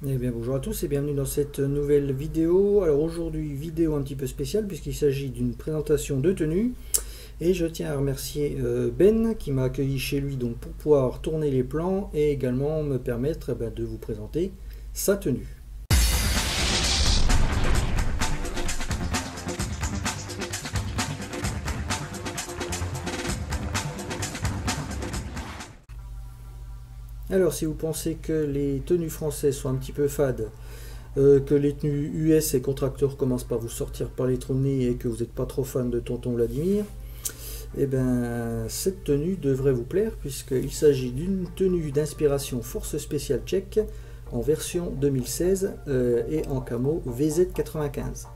Eh bien bonjour à tous et bienvenue dans cette nouvelle vidéo. Alors aujourd'hui vidéo un petit peu spéciale puisqu'il s'agit d'une présentation de tenue et je tiens à remercier Ben qui m'a accueilli chez lui donc pour pouvoir tourner les plans et également me permettre de vous présenter sa tenue. Alors si vous pensez que les tenues françaises sont un petit peu fades, que les tenues US et contracteurs commencent par vous sortir par les trous de nez et que vous n'êtes pas trop fan de Tonton Vladimir, eh bien cette tenue devrait vous plaire puisqu'il s'agit d'une tenue d'inspiration force spéciale tchèque en version 2016 et en camo VZ95.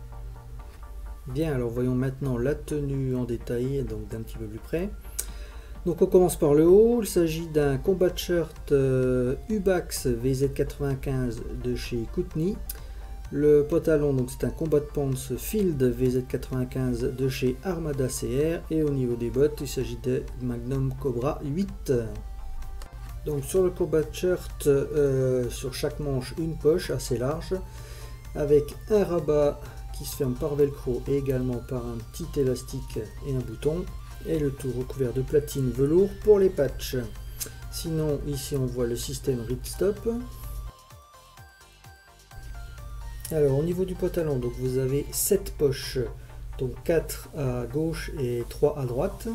Bien, alors voyons maintenant la tenue en détail, donc d'un petit peu plus près. Donc on commence par le haut, il s'agit d'un combat shirt Ubax VZ95 de chez Kootenay. Le pantalon, donc c'est un combat pants Field VZ95 de chez Armada CR. Et au niveau des bottes, il s'agit des Magnum Cobra 8. Donc sur le combat shirt, sur chaque manche, une poche assez large, avec un rabat qui se ferme par velcro et également par un petit élastique et un bouton. Et le tout recouvert de platine velours pour les patchs. Sinon ici on voit le système ripstop. Alors au niveau du pantalon, donc vous avez 7 poches, donc 4 à gauche et 3 à droite.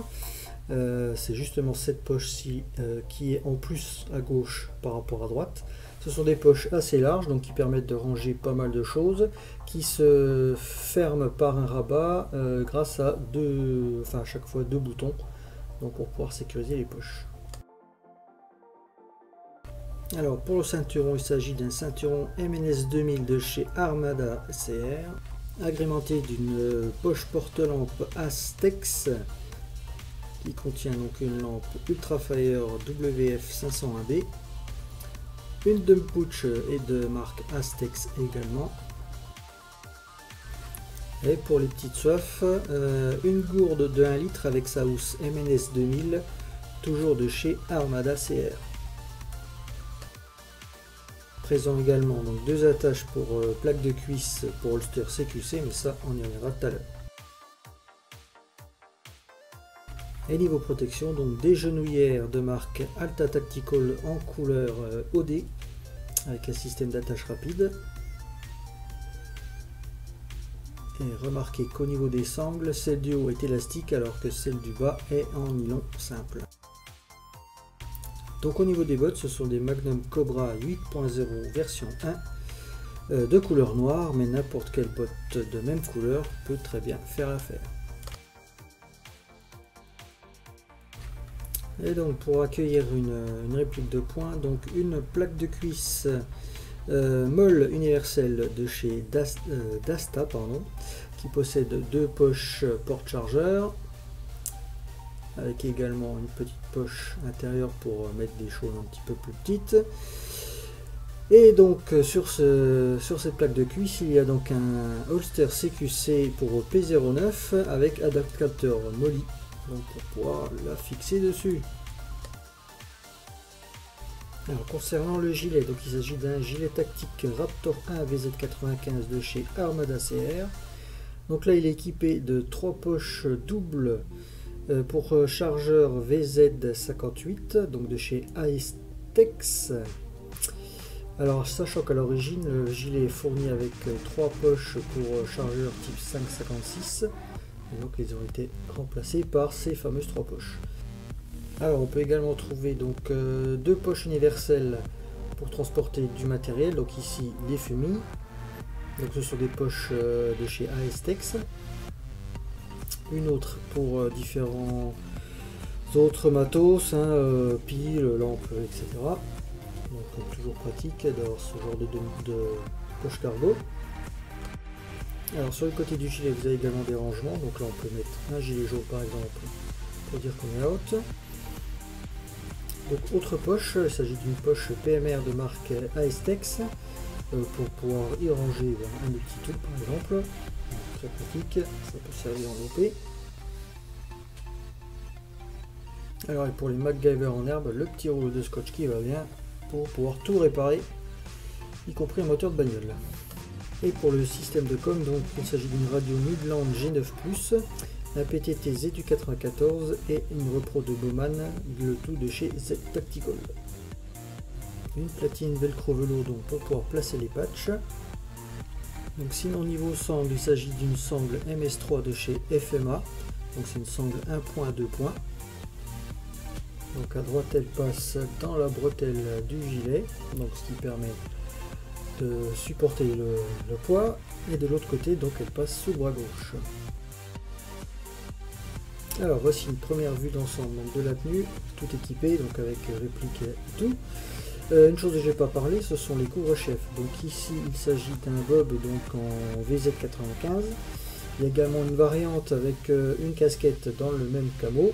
C'est justement cette poche-ci qui est en plus à gauche par rapport à droite. Ce sont des poches assez larges, donc qui permettent de ranger pas mal de choses, qui se ferment par un rabat grâce à à chaque fois deux boutons, donc pour pouvoir sécuriser les poches. Alors pour le ceinturon, il s'agit d'un ceinturon MNS 2000 de chez Armada CR, agrémenté d'une poche porte-lampe Astex qui contient donc une lampe Ultrafire WF501B, une dump pouch et de marque Astex également. Et pour les petites soifs, une gourde de 1 litre avec sa housse MNS 2000, toujours de chez Armada CR. Présent également donc 2 attaches pour plaque de cuisse pour holster CQC, mais ça on y reviendra tout à l'heure. Et niveau protection, donc des genouillères de marque Alta Tactical en couleur OD avec un système d'attache rapide. Et remarquez qu'au niveau des sangles, celle du haut est élastique alors que celle du bas est en nylon simple. Donc au niveau des bottes, ce sont des Magnum Cobra 8.0 version 1 de couleur noire, mais n'importe quelle botte de même couleur peut très bien faire l'affaire. Et donc pour accueillir une réplique de poing, donc une plaque de cuisse molle universelle de chez Dasta, qui possède 2 poches porte-chargeur, avec également une petite poche intérieure pour mettre des choses un petit peu plus petites. Et donc sur cette plaque de cuisse, il y a donc un holster CQC pour P09 avec adaptateur molly, donc pour pouvoir la fixer dessus. Alors concernant le gilet, donc il s'agit d'un gilet tactique Raptor 1 VZ95 de chez Armada CR. Donc là il est équipé de 3 poches doubles pour chargeur VZ58, donc de chez Aestex. Alors sachant qu'à l'origine le gilet est fourni avec 3 poches pour chargeur type 556, et donc ils ont été remplacés par ces fameuses 3 poches. Alors on peut également trouver donc 2 poches universelles pour transporter du matériel, donc ici les fumis, donc ce sont des poches de chez Aestex, une autre pour différents autres matos, piles, lampes, etc. Donc toujours pratique d'avoir ce genre de poche cargo. Alors sur le côté du gilet vous avez également des rangements, donc là on peut mettre un gilet jaune par exemple pour dire qu'on est out. Donc autre poche, il s'agit d'une poche PMR de marque Aestex pour pouvoir y ranger un des petits tubes par exemple. Donc, très pratique, ça peut servir en OP. Alors et pour les MacGyver en herbe, le petit rouleau de scotch qui va bien pour pouvoir tout réparer y compris un moteur de bagnole. Et pour le système de com, donc il s'agit d'une radio Midland G9+, un PTT ZU94 et une repro de Bowman, le tout de chez Z Tactical. Une platine velcro velours donc pour pouvoir placer les patchs. Donc sinon niveau sangle, il s'agit d'une sangle MS3 de chez FMA, donc c'est une sangle 1.2 points. Donc à droite elle passe dans la bretelle du gilet, donc ce qui permet de supporter le poids, et de l'autre côté donc elle passe sous le bras gauche. Alors voici une première vue d'ensemble de la tenue, tout équipé, donc avec réplique et tout. Une chose dont je n'ai pas parlé, ce sont les couvre-chefs. Donc ici il s'agit d'un bob donc en VZ95. Il y a également une variante avec une casquette dans le même camo.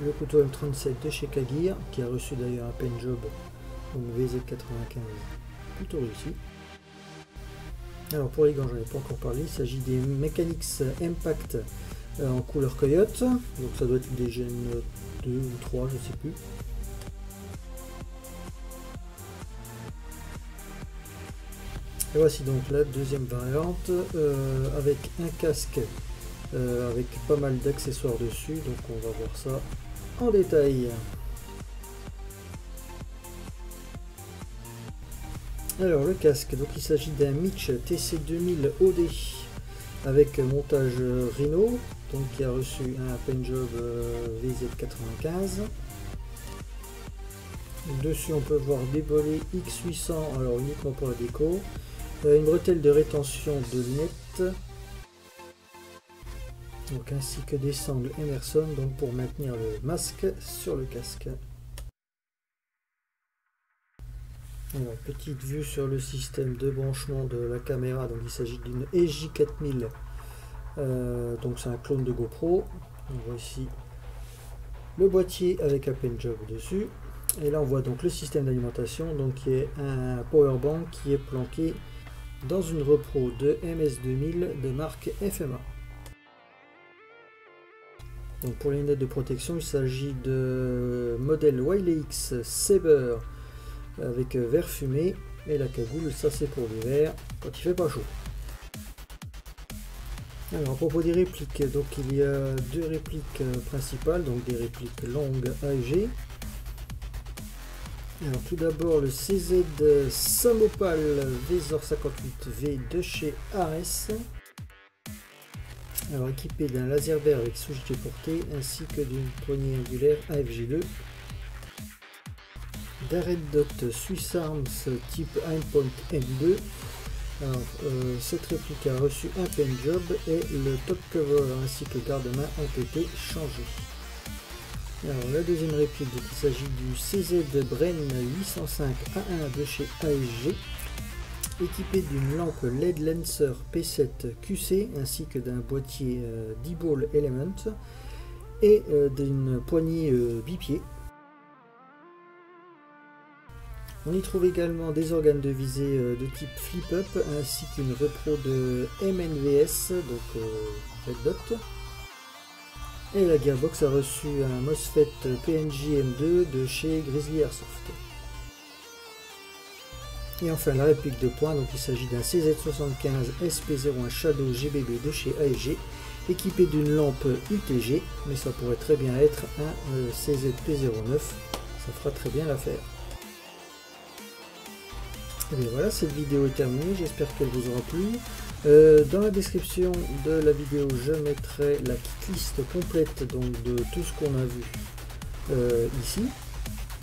Le couteau M37 de chez Kagir, qui a reçu d'ailleurs un paint job, donc VZ95, plutôt réussi. Alors pour les gants, j'en ai pas encore parlé, il s'agit des Mechanics Impact en couleur coyote, donc ça doit être des Gen 2 ou 3, je sais plus. Et voici donc la deuxième variante avec un casque avec pas mal d'accessoires dessus, donc on va voir ça en détail. Alors le casque, donc il s'agit d'un Mitch TC2000 OD avec montage Rhino, donc qui a reçu un paint job VZ95. Dessus on peut voir des volets X800, alors uniquement pour la déco, une bretelle de rétention de lunettes, donc ainsi que des sangles Emerson donc pour maintenir le masque sur le casque. Alors, petite vue sur le système de branchement de la caméra, donc il s'agit d'une EJ4000, donc c'est un clone de GoPro. On voit ici le boîtier avec un paint job dessus, et là on voit donc le système d'alimentation, donc qui est un powerbank qui est planqué dans une repro de MS2000 de marque FMA. Donc pour les lunettes de protection, il s'agit de modèle Wiley-X Saber avec verre fumé, et la cagoule, ça c'est pour l'hiver quand il fait pas chaud. Alors à propos des répliques, donc il y a deux répliques principales, donc des répliques longues AEG. Alors tout d'abord le CZ Samopal Vesor 58V de chez Ares. Alors équipé d'un laser vert avec souche de portée ainsi que d'une poignée angulaire AFG2, d'un Red Dot Swiss Arms type Aimpoint M2. Alors, cette réplique a reçu un paint job et le top cover ainsi que garde-main ont été changés. Alors la deuxième réplique, il s'agit du CZ Bren 805A1 de chez ASG, équipé d'une lampe LED Lancer P7 QC ainsi que d'un boîtier D-Ball Element et d'une poignée bipied. On y trouve également des organes de visée de type flip-up ainsi qu'une repro de MNVS, donc Red Dot. Et la gearbox a reçu un MOSFET PNJ M2 de chez Grizzly Airsoft. Et enfin la réplique de pointe, donc il s'agit d'un CZ75 SP01 Shadow GBB de chez AEG, équipé d'une lampe UTG, mais ça pourrait très bien être un CZP09, ça fera très bien l'affaire. Et bien voilà, cette vidéo est terminée, j'espère qu'elle vous aura plu. Dans la description de la vidéo, je mettrai la kit list complète donc, de tout ce qu'on a vu ici.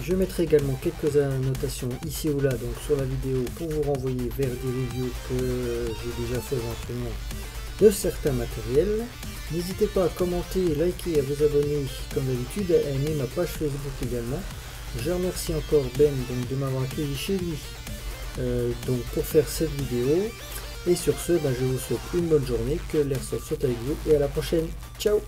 Je mettrai également quelques annotations ici ou là donc, sur la vidéo pour vous renvoyer vers des reviews que j'ai déjà fait éventuellement de certains matériels. N'hésitez pas à commenter, liker, à vous abonner comme d'habitude, à aimer ma page Facebook également. Je remercie encore Ben donc, de m'avoir accueilli chez lui donc, pour faire cette vidéo. Et sur ce, je vous souhaite une bonne journée, que l'airsoft soit avec vous et à la prochaine. Ciao!